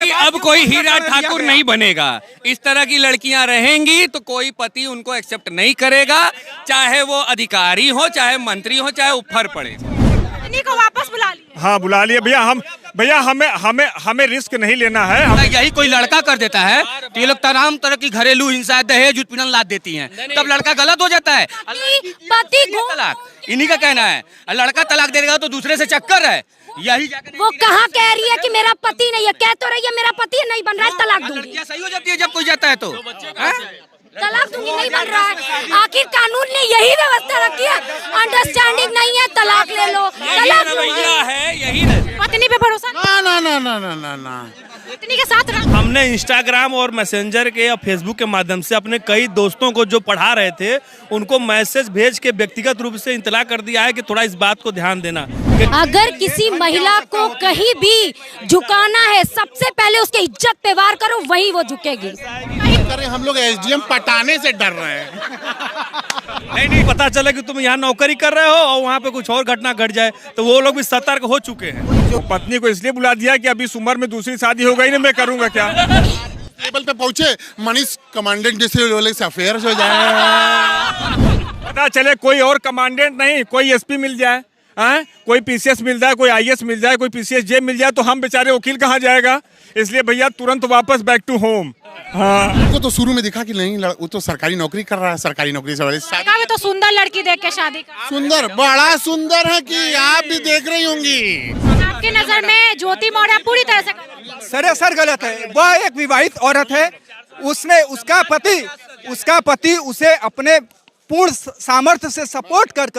कि अब कोई हीरा ठाकुर नहीं बनेगा। इस तरह की लड़कियां रहेंगी तो कोई पति उनको एक्सेप्ट नहीं करेगा, चाहे वो अधिकारी हो, चाहे मंत्री हो, चाहे ऊपर पड़े। पत्नी को वापस बुला लिया। हाँ बुला लिए भैया, हमें रिस्क नहीं लेना है। यही कोई लड़का कर देता है तो ये लोग तमाम तरह की घरेलू हिंसा, दहेज उत्पीड़न लाद देती हैं, तब लड़का गलत हो जाता है। पति तलाक इन्हीं का कहना है, लड़का तलाक देगा तो दूसरे से चक्कर है। यही वो कहाँ कह रही है कि मेरा पति नहीं है, कह तो रही है मेरा पति नहीं बन रहा है, तलाक दूंगी। लड़कियां सही हो जाती है जब कोई जाता है तो तलाक दूंगी, नहीं बन रहा है। आखिर कानून ने यही व्यवस्था रखी है, अंडरस्टैंडिंग नहीं है, तलाक ले लो, तलाक है यही। पत्नी पे भरोसा ना। पत्नी के साथ रह। हमने इंस्टाग्राम और मैसेंजर के या फेसबुक के माध्यम से अपने कई दोस्तों को जो पढ़ा रहे थे उनको मैसेज भेज के व्यक्तिगत रूप से इत्तला कर दिया है कि थोड़ा इस बात को ध्यान देना। अगर किसी महिला को कहीं भी झुकाना है, सबसे पहले उसके इज्जत पे वार करो, वही वो झुकेगी। हम लोग एसडीएम पटाने से डर रहे हैं। नहीं पता चला कि तुम यहाँ नौकरी कर रहे हो और वहाँ पे कुछ और घटना घट जाए तो वो लोग भी सतर्क हो चुके हैं। तो पत्नी को इसलिए बुला दिया कि अभी इस उम्र में दूसरी शादी हो गई ना, मैं करूंगा क्या। टेबल पे पहुंचे मनीष कमांडेंट जैसे अफेयर्स हो जाए। पता चले कोई और कमांडेंट नहीं, कोई एसपी मिल जाए, कोई पीसीएस मिल जाए, कोई आईएएस मिल जाए, कोई पीसीएस जे मिल जाए, तो हम बेचारे वकील कहाँ जाएगा। इसलिए भैया तुरंत वापस बैक टू होम। हाँ उनको तो शुरू में दिखा कि नहीं, वो तो सरकारी नौकरी कर रहा है, सरकारी नौकरी से भी तो सुंदर लड़की देख के शादी कर। सुंदर, बड़ा सुंदर है कि आप भी देख रही होंगी। आपकी नजर में ज्योति मौर्य पूरी तरह से सरासर गलत है। वह एक विवाहित औरत है, उसने उसका पति उसे अपने पूर्ण सामर्थ्य से सपोर्ट कर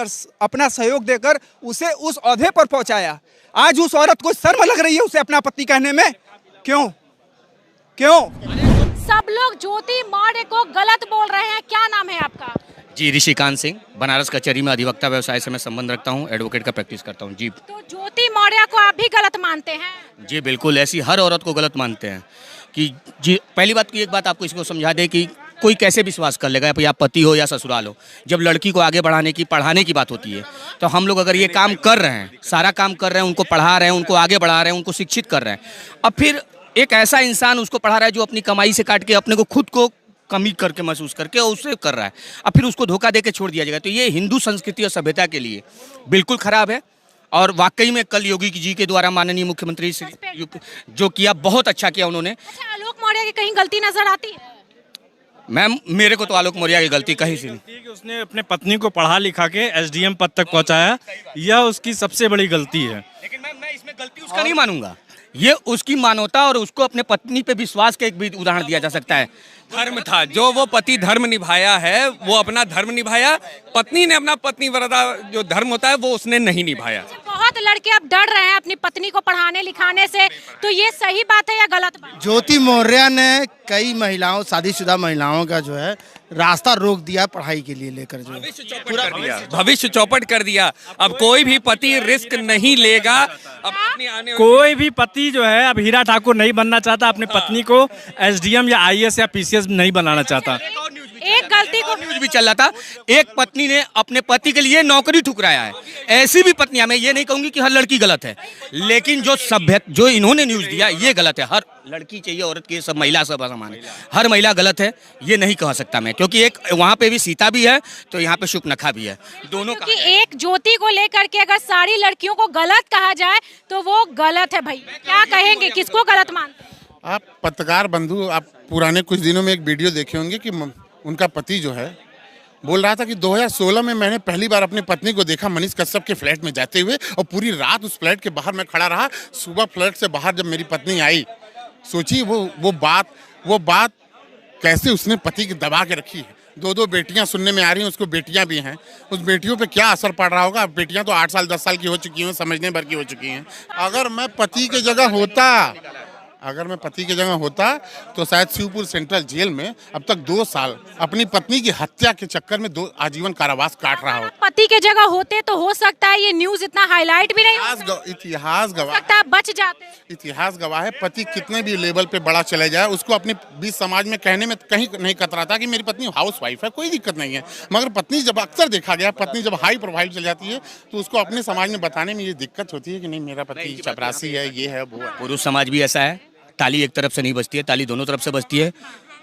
अपना सहयोग देकर उसे उस ओहदे पर पहुंचाया। आज उस औरत को शर्म लग रही है उसे अपना पति कहने में। क्यों? सब लोग ज्योति मौर्य को गलत बोल रहे हैं। क्या नाम है आपका? जी ऋषिकांत सिंह, बनारस कचहरी में अधिवक्ता व्यवसाय से मैं संबंध रखता हूँ, एडवोकेट का प्रैक्टिस करता हूँ जी। तो ज्योति मौर्य को आप भी गलत मानते हैं? जी बिल्कुल, ऐसी हर औरत को गलत मानते हैं कि जी। पहली बात की एक बात आपको इसको समझा दे कि कोई कैसे विश्वास कर लेगा, या पति हो या ससुराल हो, जब लड़की को आगे बढ़ाने की, पढ़ाने की बात होती है तो हम लोग अगर ये काम कर रहे हैं, सारा काम कर रहे हैं, उनको पढ़ा रहे हैं, उनको आगे बढ़ा रहे हैं, उनको शिक्षित कर रहे हैं, अब फिर एक ऐसा इंसान उसको पढ़ा रहा है जो अपनी कमाई से काट के अपने को खुद को कमी करके महसूस करके और उससे कर रहा है, अब फिर उसको धोखा दे के छोड़ दिया जाएगा, तो ये हिंदू संस्कृति और सभ्यता के लिए बिल्कुल खराब है। और वाकई में कल योगी जी के द्वारा माननीय मुख्यमंत्री श्री जो किया, बहुत अच्छा किया उन्होंने। अच्छा, आलोक मौर्य की कहीं गलती नजर आती है? मैम मेरे को तो आलोक मौर्य की गलती कहीं से नहीं। उसने अपने पत्नी को पढ़ा लिखा के एसडीएम पद तक पहुंचाया, यह उसकी सबसे बड़ी गलती है। लेकिन मैं इसमें गलती उसका नहीं मानूंगा, ये उसकी मानवता और उसको अपने पत्नी पे विश्वास का एक भी उदाहरण दिया जा सकता है। धर्म था, जो वो पति धर्म निभाया है वो अपना धर्म निभाया, पत्नी ने अपना पत्नी व्रता जो धर्म होता है वो उसने नहीं निभाया। बहुत लड़के अब डर रहे हैं अपनी पत्नी को पढ़ाने लिखाने से, तो ये सही बात है या गलत बात? ज्योति मौर्य ने कई महिलाओं, शादीशुदा महिलाओं का जो है रास्ता रोक दिया पढ़ाई के लिए लेकर, जो भविष्य चौपट कर दिया। अब कोई भी पति रिस्क नहीं लेगा। अब अपनी आने कोई भी पति जो है अब हीरा ठाकुर नहीं बनना चाहता, अपनी पत्नी को एसडीएम या आईएएस या पीसीएस नहीं बनाना चाहता। एक गलती को न्यूज भी चल रहा था, एक पत्नी ने अपने पति के लिए नौकरी ठुकराया है। ऐसी भी पत्नियां, मैं ये नहीं कहूंगी कि हर लड़की गलत है, लेकिन जो इन्होंने न्यूज दिया ये गलत है। हर लड़की चाहिए, औरत की, सब महिला सब समान है, हर महिला गलत है ये नहीं कह सकता मैं, क्योंकि एक वहाँ पे भी सीता भी है तो यहाँ पे शुकनखा भी है, दोनों का। एक ज्योति को लेकर के अगर सारी लड़कियों को गलत कहा जाए तो वो गलत है। भाई क्या कहेंगे, किसको गलत मानते हैं? आप पत्रकार बंधु, आप पुराने कुछ दिनों में एक वीडियो देखे होंगे कि उनका पति जो है बोल रहा था कि 2016 में मैंने पहली बार अपनी पत्नी को देखा मनीष कश्यप के फ्लैट में जाते हुए, और पूरी रात उस फ्लैट के बाहर मैं खड़ा रहा। सुबह फ्लैट से बाहर जब मेरी पत्नी आई, सोचिए वो बात कैसे उसने पति की दबा के रखी है। दो बेटियां सुनने में आ रही हैं, उसको बेटियां भी हैं, उस बेटियों पे क्या असर पड़ रहा होगा। बेटियां तो 8 साल 10 साल की हो चुकी हैं, समझने भर की हो चुकी हैं। अगर मैं पति की जगह होता तो शायद शिवपुर सेंट्रल जेल में अब तक 2 साल अपनी पत्नी की हत्या के चक्कर में 2 आजीवन कारावास काट रहा हो। पति के जगह होते तो हो सकता है ये न्यूज इतना हाईलाइट भी नहीं इतिहास गवाह सकता, बच जाते। इतिहास गवाह है, पति कितने भी लेवल पे बड़ा चले जाए, उसको अपने बीच समाज में कहने में कहीं नहीं कतराता कि मेरी पत्नी हाउस वाइफ है, कोई दिक्कत नहीं है। मगर पत्नी जब अक्सर देखा गया, पत्नी जब हाई प्रोफाइल चल जाती है तो उसको अपने समाज में बताने में ये दिक्कत होती है कि नहीं मेरा पति चपरासी है, ये है वो है। पुरुष समाज भी ऐसा है, ताली एक तरफ से नहीं बजती है, ताली दोनों तरफ से बजती है।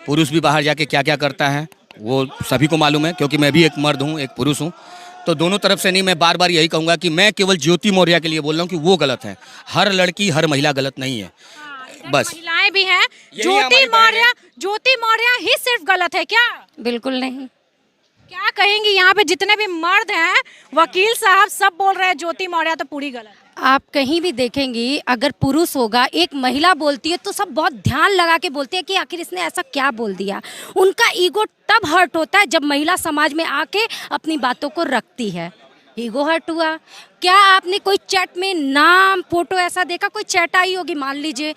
पुरुष भी बाहर जाके क्या क्या करता है वो सभी को मालूम है, क्योंकि मैं भी एक मर्द हूँ, एक पुरुष हूँ। तो दोनों तरफ से नहीं, मैं बार बार यही कहूँगा कि मैं केवल ज्योति मौर्य के लिए बोल रहा हूँ कि वो गलत है। हर लड़की हर महिला गलत नहीं है, बस। महिलाएं भी हैं। ज्योति मौर्य ही सिर्फ गलत है क्या? बिल्कुल नहीं। क्या कहेंगी, यहाँ पे जितने भी मर्द हैं, वकील साहब सब बोल रहे हैं ज्योति मौर्य तो पूरी गलत है। आप कहीं भी देखेंगी, अगर पुरुष होगा, एक महिला बोलती है तो सब बहुत ध्यान लगा के बोलते हैं कि आखिर इसने ऐसा क्या बोल दिया। उनका ईगो तब हर्ट होता है जब महिला समाज में आके अपनी बातों को रखती है। ईगो हर्ट हुआ। क्या आपने कोई चैट में नाम फोटो ऐसा देखा? कोई चैट आई होगी, मान लीजिए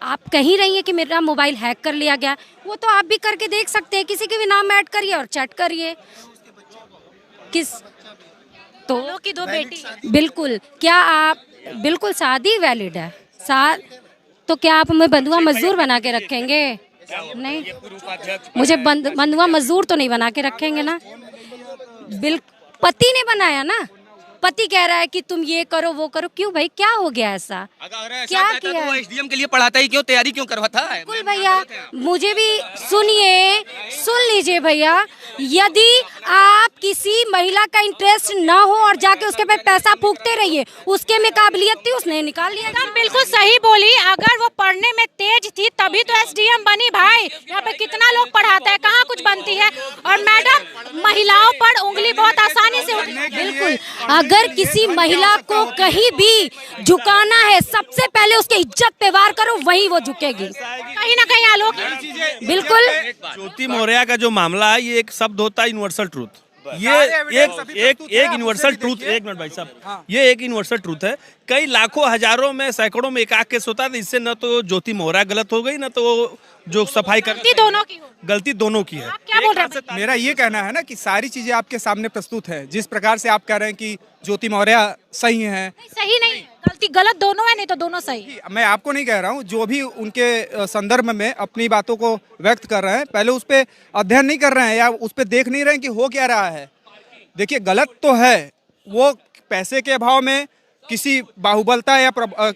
आप कहीं रही हैं कि मेरा मोबाइल हैक कर लिया गया, वो तो आप भी करके देख सकते हैं। किसी के भी नाम ऐड करिए और चैट करिए। किस तो की दो बेटी। बिल्कुल। क्या आप बिल्कुल शादी वैलिड है तो क्या आप हमें बंधुआ मजदूर बना के रखेंगे? नहीं, मुझे बंधुआ मजदूर तो नहीं बना के रखेंगे ना। पति ने बनाया ना, पति कह रहा है कि तुम ये करो वो करो। क्यों भाई, क्या हो गया ऐसा? क्या किया? तो एसडीएम के लिए पढ़ाता ही क्यों, तैयारी क्यों करवाता है? बिल्कुल भैया, मुझे भी सुन लीजिए भैया। यदि आप किसी महिला का इंटरेस्ट ना हो और जाके उसके पे पैसा फूकते रहिए, उसके में काबिलियत थी, उसने निकाल लिया। एकदम बिल्कुल सही बोली। अगर वो पढ़ने में तेज थी तभी तो एसडीएम बनी भाई। यहाँ पे कितना लोग पढ़ाता है, कहाँ कुछ बनती है। और मैडम, महिलाओं पर उंगली बहुत आसानी से बिल्कुल, अगर किसी महिला को कहीं भी झुकाना है, सबसे पहले उसके इज्जत पे वार करो, वही वो झुकेगी। कहीं ना कहीं आलोक। बिल्कुल। ज्योति मौर्य का जो मामला है, ये एक शब्द होता है यूनिवर्सल ट्रूथ। ये एक यूनिवर्सल ट्रूथ, एक मिनट भाई साहब, ये एक यूनिवर्सल ट्रूथ है। कई लाखों हजारों में सैकड़ों में एकाक केस होता है। इससे न तो ज्योति मौर्य गलत हो गई, न तो जो सफाई कर गलती दोनों की है। क्या बोल रहे हैं? मेरा ये कहना है ना कि सारी चीजें आपके सामने प्रस्तुत है। जिस प्रकार से आप कह रहे हैं कि ज्योति मौर्य सही है, सही नहीं, गलती गलत दोनों है, नहीं तो दोनों सही। मैं आपको नहीं कह रहा हूँ। जो भी उनके संदर्भ में अपनी बातों को व्यक्त कर रहे हैं, पहले उस पर अध्ययन नहीं कर रहे हैं या उस पर देख नहीं रहे हैं कि हो क्या रहा है। देखिए, गलत तो है वो, पैसे के अभाव में, किसी बाहुबलता या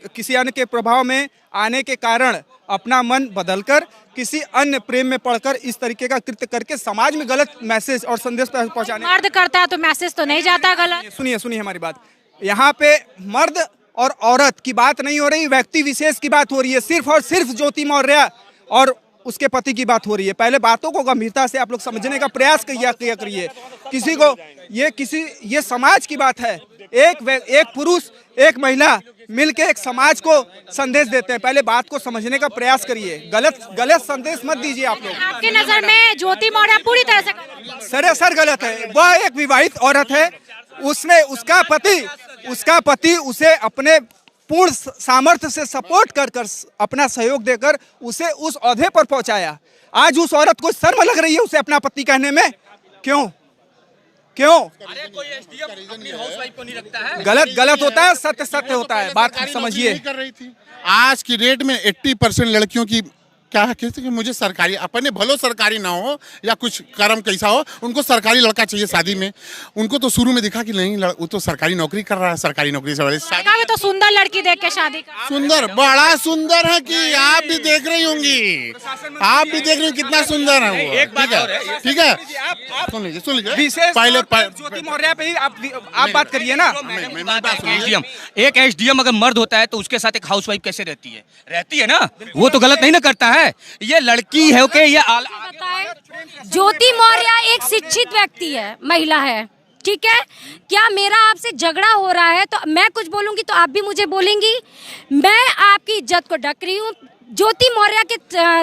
किसी अन्य के प्रभाव में आने के कारण अपना मन बदलकर किसी अन्य प्रेम में पड़कर इस तरीके का कृत्य करके समाज में गलत मैसेज और संदेश पहुंचाने। मर्द करता है तो मैसेज तो नहीं जाता गलत। सुनिए हमारी बात। यहाँ पे मर्द और औरत की बात नहीं हो रही, व्यक्ति विशेष की बात हो रही है। सिर्फ और सिर्फ ज्योति मौर्य और उसके पति की बात हो रही है। पहले बातों को गंभीरता से आप लोग समझने का प्रयास किया करिए। किसी को ये समाज की बात है। एक पुरुष एक महिला मिलके एक समाज को संदेश देते हैं। पहले बात को समझने का प्रयास करिए। गलत संदेश मत दीजिए आप लोग। आपकी नजर में ज्योति मौर्य पूरी तरह से सरासर गलत है। वह एक विवाहित औरत है। उसका पति उसे अपने पूर्ण सामर्थ्य से सपोर्ट कर अपना सहयोग देकर उसे उस ओहदे पर पहुंचाया। आज उस औरत को शर्म लग रही है उसे अपना पति कहने में। क्यों? अरे कोई एसडीएम अपनी हाउसवाइफ को नहीं रखता है। गलत होता है, सत्य होता है। बात समझिए। कर रही थी। आज की डेट में 80% लड़कियों की क्या कहते कि मुझे सरकारी, अपने भलो सरकारी ना हो या कुछ कर्म कैसा हो, उनको सरकारी लड़का चाहिए शादी में। उनको तो शुरू में दिखा कि नहीं, वो तो सरकारी नौकरी कर रहा है, सरकारी नौकरी से तो सुंदर लड़की देख के शादी कर। सुंदर, बड़ा सुंदर है कि आप भी देख रही होंगी, आप भी देख रही होंगी कितना सुंदर है वो। ठीक है, सुन लीजिए। पहले ज्योति मौर्य पे ही आप बात करिए ना। एक एसडीएम अगर मर्द होता है तो उसके साथ एक हाउसवाइफ कैसे रहती है ना, वो तो गलत नहीं ना करता है। ये लड़की है ओके, ये ज्योति मौर्य एक शिक्षित व्यक्ति है, महिला है, ठीक है। क्या मेरा आपसे झगड़ा हो रहा है तो मैं कुछ बोलूंगी तो आप भी मुझे बोलेंगी। मैं आपकी इज्जत को ढक रही हूँ। ज्योति मौर्य के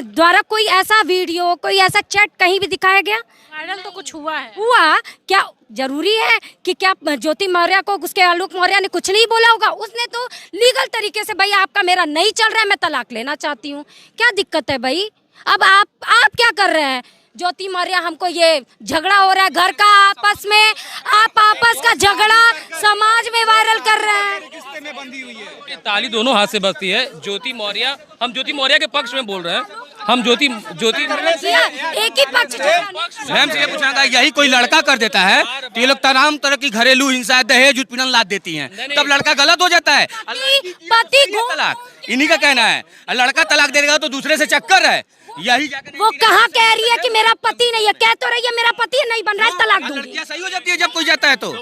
द्वारा कोई ऐसा वीडियो, कोई ऐसा चैट कहीं भी दिखाया गया? वायरल तो कुछ हुआ क्या जरूरी है कि क्या ज्योति मौर्य को उसके आलोक मौर्य ने कुछ नहीं बोला होगा? उसने तो लीगल तरीके से, भाई आपका मेरा नहीं चल रहा है, मैं तलाक लेना चाहती हूँ। क्या दिक्कत है भाई? अब आप क्या कर रहे हैं? ज्योति मौर्य, हमको ये झगड़ा हो रहा है घर का आपस में, आप आपस का झगड़ा समाज में वायरल कर रहे हैं। ताली दोनों हाथ से बजती है। ज्योति मौर्य, हम ज्योति मौर्य के पक्ष में बोल रहे हैं। हम ज्योति किया, एक ही पक्ष मैम से ये पूछना, यही कोई लड़का कर देता है तो ये लोग तमाम तरह की घरेलू हिंसा, दहेज उत्पीड़न लाद देती हैं, तब लड़का गलत हो जाता है। पति तलाक इन्हीं का कहना है, लड़का तलाक दे देगा तो दूसरे से चक्कर है। यही वो कहाँ कह रही है कि मेरा पति नहीं है, कह तो रही है मेरा पति नहीं बन रहा है, तलाक दूंगी। लड़कियां सही हो जाती है जब कोई जाता है तो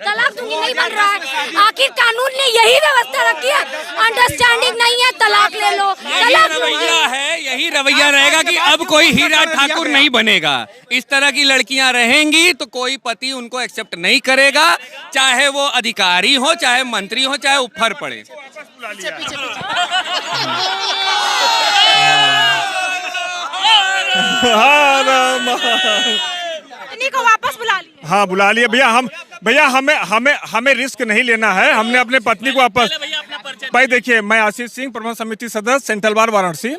तलाक दूंगी नहीं बन रहा है। आखिर कानून ने यही व्यवस्था रखी है, अंडरस्टैंडिंग नहीं है, तलाक ले लो, तलाक रवैया है, यही रवैया रहेगा कि अब कोई हीरा ठाकुर नहीं बनेगा। इस तरह की लड़कियां रहेंगी तो कोई पति उनको एक्सेप्ट नहीं करेगा, चाहे वो अधिकारी हो, चाहे मंत्री हो, चाहे ऊपर पड़े। को वापस बुला लिया। हाँ बुला लिए भैया, हमें रिस्क नहीं लेना है, हमने अपने पत्नी को वापस। भाई देखिए, मैं आशीष सिंह, प्रबंध समिति सदस्य, सेंट्रल बार वाराणसी,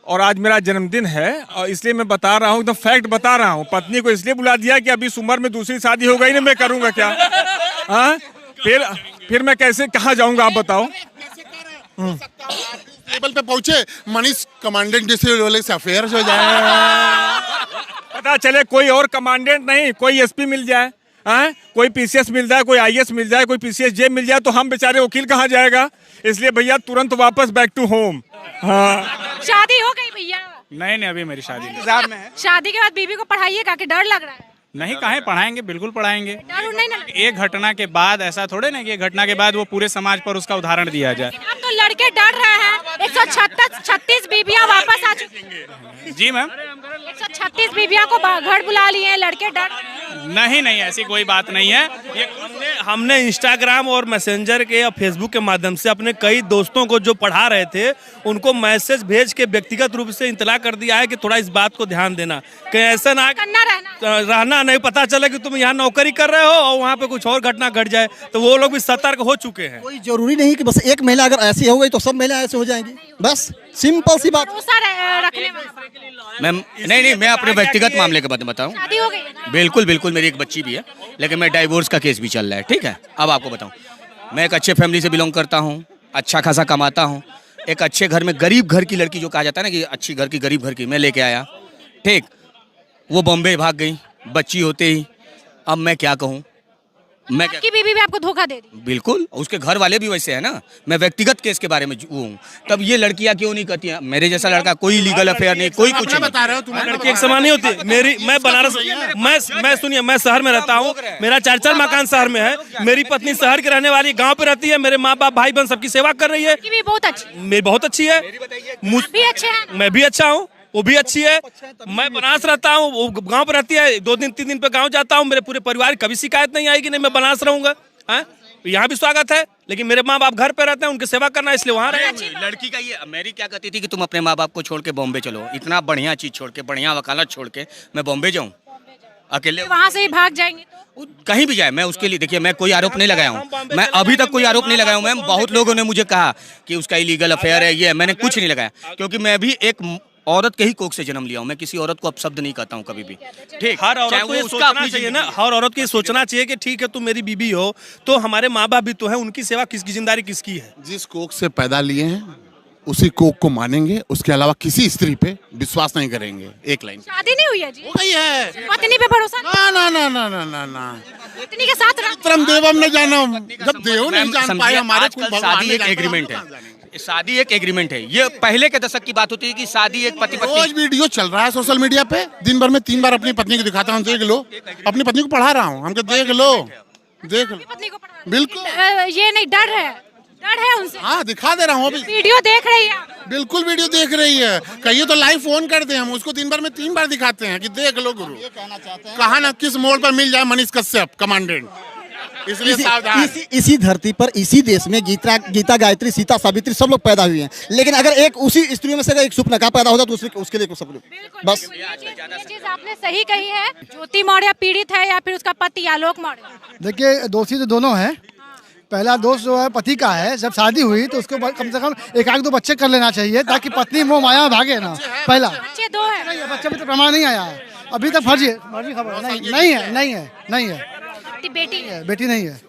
और आज मेरा जन्मदिन है और इसलिए मैं बता रहा हूँ, एकदम फैक्ट बता रहा हूँ। पत्नी को इसलिए बुला दिया कि अभी इस उम्र में दूसरी शादी हो गई ना, मैं करूँगा क्या? हाँ फिर मैं कैसे कहाँ जाऊँगा, आप बताओ। टेबल पे पहुंचे, मनीष कमांडेंट जैसे से अफेयर हो जाए, पता चले कोई और कमांडेंट नहीं, कोई एसपी मिल जाए, हाँ, कोई पीसीएस मिल जाए, कोई आईएएस मिल जाए, कोई पीसीएस जे मिल जाए, तो हम बेचारे वकील कहाँ जाएगा? इसलिए भैया तुरंत वापस बैक टू होम। हाँ शादी हो गई भैया? नहीं, अभी मेरी शादी इंतजार में है। शादी के बाद बीवी को पढ़ाइएगा कि डर लग रहा है? नहीं, काहे पढ़ाएंगे, बिल्कुल पढ़ाएंगे। डर नहीं ना? एक घटना के बाद ऐसा थोड़े ना कि एक घटना के बाद वो पूरे समाज पर उसका उदाहरण दिया जाए। अब तो लड़के डर रहे हैं। 136 बीबियां वापस आ चुकी हैं। जी मैम, 136 बीबियां को घर बुला लिए हैं, लड़के डर। नहीं, ऐसी कोई बात नहीं है। ये हमने इंस्टाग्राम और मैसेंजर के या फेसबुक के माध्यम से अपने कई दोस्तों को जो पढ़ा रहे थे उनको मैसेज भेज के व्यक्तिगत रूप से इतला कर दिया है कि थोड़ा इस बात को ध्यान देना, कहीं ऐसा ना रहना नहीं पता चले कि तुम यहाँ नौकरी कर रहे हो और वहाँ पे कुछ और घटना घट जाए, तो वो लोग भी सतर्क हो चुके हैं। कोई जरूरी नहीं कि बस एक महिला अगर ऐसी हो गई तो सब महिला ऐसे हो जाएंगी, बस सिंपल सी बात। मैम नहीं, मैं अपने व्यक्तिगत मामले के बारे में बताऊं। शादी हो गई है ना? बिल्कुल मेरी एक बच्ची भी है, लेकिन मैं डाइवोर्स का केस भी चल रहा है। ठीक है, अब आपको बताऊं, मैं एक अच्छे फैमिली से बिलोंग करता हूं, अच्छा खासा कमाता हूं, एक अच्छे घर में गरीब घर की लड़की जो कहा जाता है ना कि अच्छी घर की गरीब घर की, मैं लेके आया। ठीक, वो बॉम्बे भाग गई बच्ची होते ही। अब मैं क्या कहूँ, मैं आपकी बीवी भी आपको धोखा दे दी? बिल्कुल, उसके घर वाले भी वैसे है ना। मैं व्यक्तिगत केस के बारे में वो हूँ, तब ये लड़कियां क्यों नहीं करती हैं? मेरे जैसा लड़का, कोई लीगल अफेयर नहीं, कोई कुछ नहीं। बता रहे हो तुम्हारे लड़की एक समान नहीं होती। मैं बनारस, मैं सुनिए, मैं शहर में रहता हूँ, मेरा 4 मकान शहर में है, मेरी पत्नी शहर की रहने वाली, गाँव पे रहती है, मेरे माँ बाप भाई बहन सबकी सेवा कर रही है। भी बहुत अच्छी, मेरी बहुत अच्छी है, भी अच्छे हैं, मैं भी अच्छा हूँ, वो भी अच्छी है। मैं बनारस रहता हूँ, वो गांव पे रहती है, 2 दिन 3 दिन पे गांव जाता हूँ, मेरे पूरे परिवार कभी शिकायत नहीं आएगी, नहीं मैं बनारस रहूंगा। यहाँ भी स्वागत है, लेकिन मेरे माँ बाप घर पे रहते हैं, उनकी सेवा करना, इसलिए वहाँ रहे। लड़की का ये, मेरी क्या कहती थी कि तुम अपने माँ बाप को छोड़ के बॉम्बे चलो, इतना बढ़िया चीज छोड़ के, बढ़िया वकालत छोड़ के मैं बॉम्बे जाऊँ अकेले? वहाँ से ही भाग जाएंगे तो? कहीं भी जाए, मैं उसके लिए, देखिए मैं कोई आरोप नहीं लगाया हूँ, मैं अभी तक कोई आरोप नहीं लगाया हूँ मैम। बहुत लोगों ने मुझे कहा कि उसका इलीगल अफेयर है, ये, मैंने कुछ नहीं लगाया, क्योंकि मैं भी एक औरत के ही कोख से जन्म लिया हूँ। मैं किसी औरत को अपशब्द नहीं कहता हूँ कभी भी। ठीक, हर औरत को ये सोचना चाहिए ना, हर औरत को ये सोचना चाहिए कि ठीक है तुम मेरी बीबी हो तो हमारे माँ बाप भी तो है, उनकी सेवा किसकी, जिम्मेदारी किसकी है? जिस कोख से पैदा लिए हैं उसी कोख को मानेंगे, उसके अलावा किसी स्त्री पे विश्वास नहीं करेंगे। एक लाइन। शादी नहीं हुई है जी? हो गई है। पत्नी पे भरोसा? ना। पत्नी के साथ परम देवम ने जाना, जब देव नहीं जान पाए हमारे शादी एक एग्रीमेंट है, शादी एक एग्रीमेंट है। ये पहले के दशक की बात होती है कि शादी एक पति पत्नी। रोज वीडियो चल रहा है सोशल मीडिया पे, दिन भर में 3 बार अपनी पत्नी को दिखाता हूँ, देख लो, अपनी पत्नी को पढ़ा रहा हूँ, हमको देख लो। पत्नी को बिल्कुल, ये नहीं, डर है उनसे। हाँ दिखा दे रहा हूँ, अभी वीडियो देख रही है? बिल्कुल वीडियो देख रही है। कहिए तो लाइव फोन कर दे, हम उसको दिन भर में 3 बार दिखाते हैं कि देख लो गुरु। कहा ना किस मोड़ पर मिल जाए मनीष कश्यप कमांडेंट, इसलिए सावधान। इसी धरती पर, इसी देश में गीता गायत्री, सीता सावित्री सब लोग पैदा हुए हैं, लेकिन अगर एक उसी स्त्रियों में से अगर एक सुपनका पैदा होता तो उसके लिए सब लोग बस। ये चीज आपने सही कही है। ज्योति मौर्य पीड़ित है या फिर उसका पति आलोक मौर्य? देखिए, दोषी तो दोनों है। पहला दोष जो है पति का है, जब शादी हुई तो उसको कम से कम 1-2 बच्चे कर लेना चाहिए ताकि पत्नी मोह माया भागे ना। पहला बच्चे 2 है, बच्चे भी तो प्रमाण नहीं आया है अभी तक, फर्जी खबर नहीं है। बेटी बेटी नहीं है,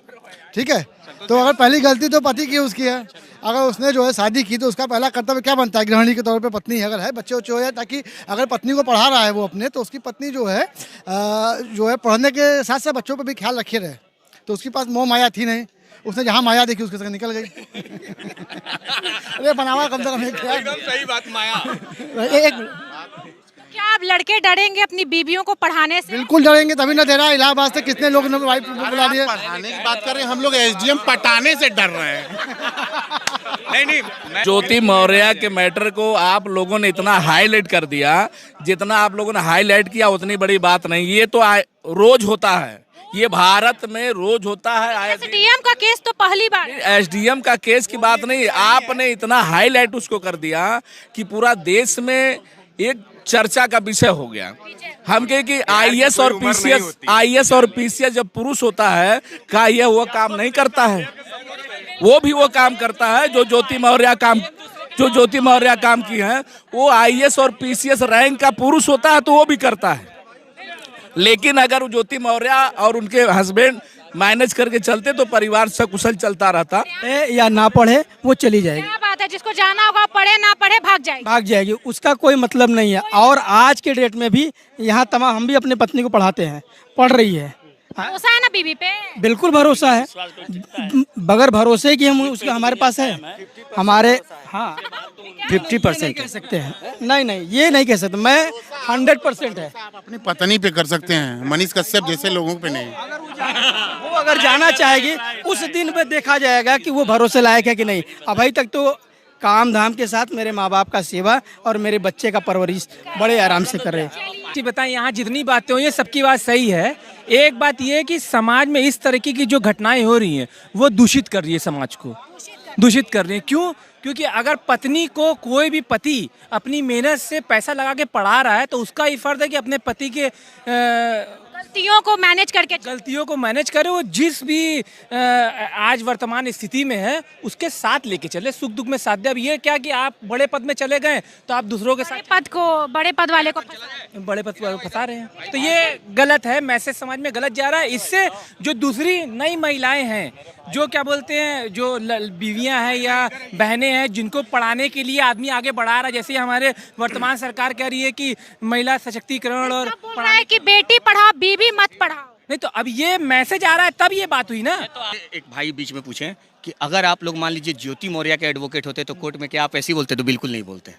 ठीक है। तो अगर पहली गलती तो पति की उसकी है। अगर उसने जो है शादी की तो उसका पहला कर्तव्य क्या बनता है, गृहिणी के तौर पे पत्नी अगर है, बच्चे उच्चे हो जाए, ताकि अगर पत्नी को पढ़ा रहा है वो अपने, तो उसकी पत्नी जो है पढ़ने के साथ साथ बच्चों पर भी ख्याल रखे रहे। तो उसके पास मोह माया थी नहीं, उसने जहाँ माया देखी उसके संग निकल गई। अरे बनावा कम से कम एकदम सही बात माया। एक क्या आप लड़के डरेंगे अपनी बीवियों को पढ़ाने से? बिल्कुल डरेंगे, तभी ना दे रहा है। इलाहाबाद से कितने लोग ने वाइफ बुला दिए। पढ़ाने की बात कर रहे हैं, हम लोग एसडीएम पटाने से डर रहे हैं। नहीं, ज्योति मौर्य के मैटर को आप लोगों ने इतना हाईलाइट कर दिया, जितना आप लोगों ने हाईलाइट किया उतनी बड़ी बात नहीं। ये तो रोज होता है, ये भारत में रोज होता है। एसडीएम का केस तो पहली बार। एसडीएम का केस की बात नहीं, आपने इतना हाईलाइट उसको कर दिया कि पूरा देश में एक चर्चा का विषय हो गया। हम कहे कि आईएएस और पीसीएस जब पुरुष होता है, क्या ये वो काम नहीं करता है? वो भी वो काम करता है जो ज्योति मौर्य काम की है। वो आईएएस और पीसीएस रैंक का पुरुष होता है तो वो भी करता है। लेकिन अगर ज्योति मौर्य और उनके हस्बैंड मैनेज करके चलते तो परिवार सकुशल चलता रहता। या ना पढ़े वो चली जाएगी। क्या बात है, जिसको जाना होगा पढ़े ना पढ़े भाग जाएगी, उसका कोई मतलब नहीं है। और आज के डेट में भी यहाँ तमाम हम भी अपनी पत्नी को पढ़ाते हैं, पढ़ रही है। भरोसा है ना बीवी पे? बिल्कुल भरोसा है, बगैर भरोसे की हम उसका हमारे पास है। हमारे 50% कह सकते हैं। नहीं ये नहीं कह सकते, मैं 100% है। आप अपनी पत्नी पे कर सकते हैं, मनीष कश्यप जैसे लोगों पे नहीं। वो अगर जाना चाहेगी उस दिन पे देखा जाएगा कि वो भरोसे लायक है कि नहीं। अभी तक तो काम धाम के साथ मेरे माँ बाप का सेवा और मेरे बच्चे का परवरिश बड़े आराम से कर रहे हैं। बताएं, यहाँ जितनी बातें हुई हैं सबकी बात सही है। एक बात ये है कि समाज में इस तरीके की जो घटनाएं हो रही हैं वो दूषित कर रही है, समाज को दूषित कर रही है। क्यों? क्योंकि अगर पत्नी को कोई भी पति अपनी मेहनत से पैसा लगा के पढ़ा रहा है तो उसका ही फर्ज है कि अपने पति के गलतियों को मैनेज करे। वो जिस भी आज वर्तमान स्थिति में है उसके साथ लेके चले, सुख दुख में साथ दे। अब ये क्या कि आप बड़े पद में चले गए तो आप दूसरों के साथ बड़े पद वाले को फंसा रहे हैं, तो ये गलत है। मैसेज समाज में गलत जा रहा है। इससे जो दूसरी नई महिलाएं हैं, जो क्या बोलते हैं, जो बीवियां हैं या बहनें हैं, जिनको पढ़ाने के लिए आदमी आगे बढ़ा रहा है, जैसे हमारे वर्तमान सरकार कह रही है कि महिला सशक्तिकरण और बोल रहा है कि बेटी पढ़ाओ बीवी मत पढ़ाओ। नहीं तो अब ये मैसेज आ रहा है तब ये बात हुई ना। एक भाई बीच में पूछे कि अगर आप लोग मान लीजिए ज्योति मौर्य के एडवोकेट होते तो कोर्ट में क्या आप ऐसे ही बोलते? तो बिल्कुल नहीं बोलते।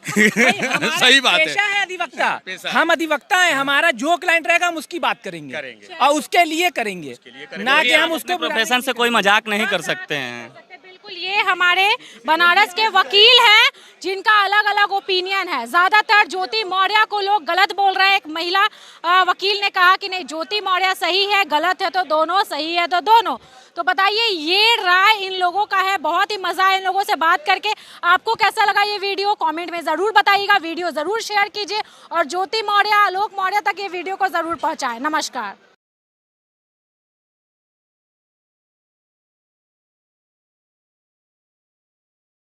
सही बात है, पेशा है अधिवक्ता, हम अधिवक्ता हैं। हमारा जो क्लाइंट रहेगा हम उसकी बात करेंगे और उसके लिए करेंगे, ना कि हम उसको प्रोफेशन से कोई मजाक नहीं कर सकते हैं। बिल्कुल, ये हमारे बनारस के वकील हैं जिनका अलग अलग ओपिनियन है। ज्यादातर ज्योति मौर्य को लोग गलत बोल रहे हैं। एक महिला वकील ने कहा कि नहीं, ज्योति मौर्य सही है, गलत है तो दोनों, सही है तो दोनों। तो बताइए, ये राय इन लोगों का है। बहुत ही मजा है इन लोगों से बात करके। आपको कैसा लगा ये वीडियो कमेंट में जरूर बताइएगा। वीडियो जरूर शेयर कीजिए और ज्योति मौर्य, आलोक मौर्य तक ये वीडियो को जरूर पहुंचाएं। नमस्कार।